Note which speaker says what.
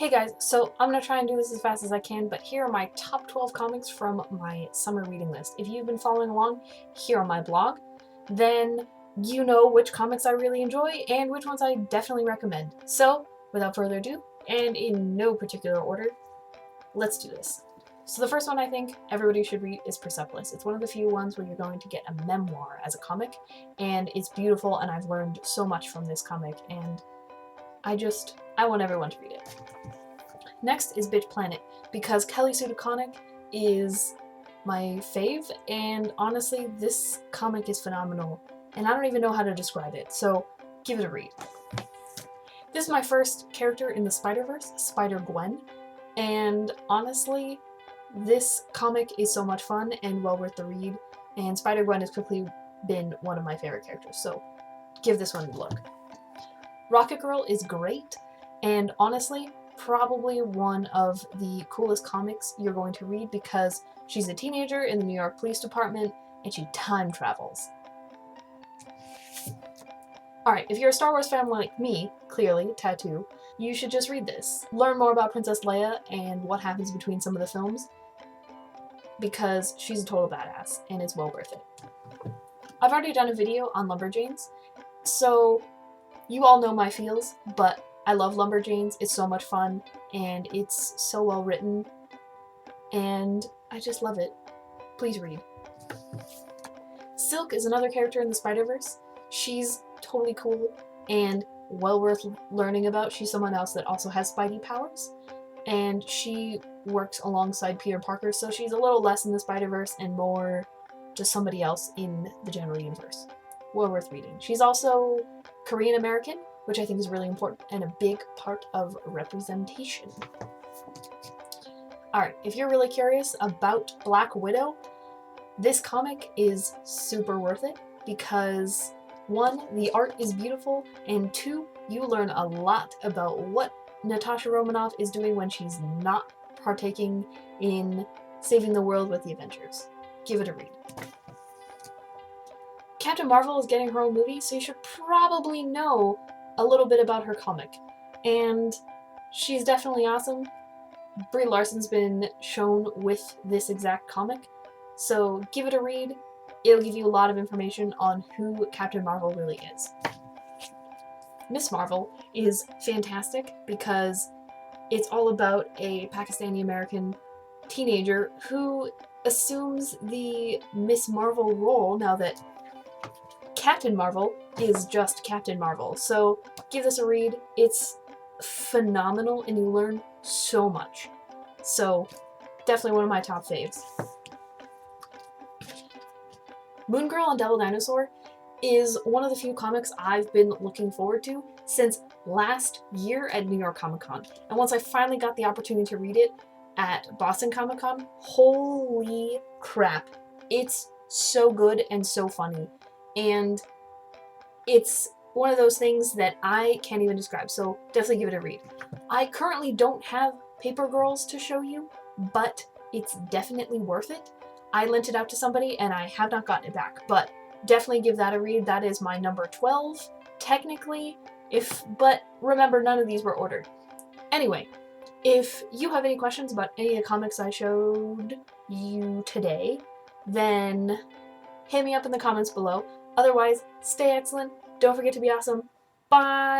Speaker 1: Hey guys, so I'm gonna try and do this as fast as I can, but here are my top 12 comics from my summer reading list. If you've been following along here on my blog, then you know which comics I really enjoy and which ones I definitely recommend. So, without further ado, and in no particular order, let's do this. So the first one I think everybody should read is Persepolis. It's one of the few ones where you're going to get a memoir as a comic, and it's beautiful, and I've learned so much from this comic, and I want everyone to read it. Next is Bitch Planet, because Kelly Sue DeConnick is my fave, and honestly, this comic is phenomenal, and I don't even know how to describe it, so give it a read. This is my first character in the Spider-Verse, Spider-Gwen, and honestly, this comic is so much fun and well worth the read, and Spider-Gwen has quickly been one of my favorite characters, so give this one a look. Rocket Girl is great, and honestly, probably one of the coolest comics you're going to read because she's a teenager in the New York Police Department and she time travels. Alright, if you're a Star Wars fan like me, clearly, tattoo, you should just read this. Learn more about Princess Leia and what happens between some of the films because she's a total badass and it's well worth it. I've already done a video on Lumberjanes, so you all know my feels, but I love Lumberjanes. It's so much fun, and it's so well written, and I just love it. Please read. Silk is another character in the Spider-Verse. She's totally cool and well worth learning about. She's someone else that also has Spidey powers, and she works alongside Peter Parker, so she's a little less in the Spider-Verse and more just somebody else in the general universe. Well worth reading. She's also Korean American, which I think is really important and a big part of representation. Alright, if you're really curious about Black Widow, this comic is super worth it because 1, the art is beautiful, and 2, you learn a lot about what Natasha Romanoff is doing when she's not partaking in saving the world with the Avengers. Give it a read. Captain Marvel is getting her own movie, so you should probably know a little bit about her comic. And she's definitely awesome. Brie Larson's been shown with this exact comic, so give it a read. It'll give you a lot of information on who Captain Marvel really is. Miss Marvel is fantastic because it's all about a Pakistani-American teenager who assumes the Miss Marvel role now that Captain Marvel is just Captain Marvel. So give this a read. It's phenomenal and you learn so much. So definitely one of my top faves. Moon Girl and Devil Dinosaur is one of the few comics I've been looking forward to since last year at New York Comic Con. And once I finally got the opportunity to read it at Boston Comic Con, holy crap. It's so good and so funny. And it's one of those things that I can't even describe, so definitely give it a read. I currently don't have Paper Girls to show you, but it's definitely worth it. I lent it out to somebody and I have not gotten it back, but definitely give that a read. That is my number 12, technically, but remember, none of these were ordered. Anyway, if you have any questions about any of the comics I showed you today, then hit me up in the comments below. Otherwise, stay excellent. Don't forget to be awesome. Bye!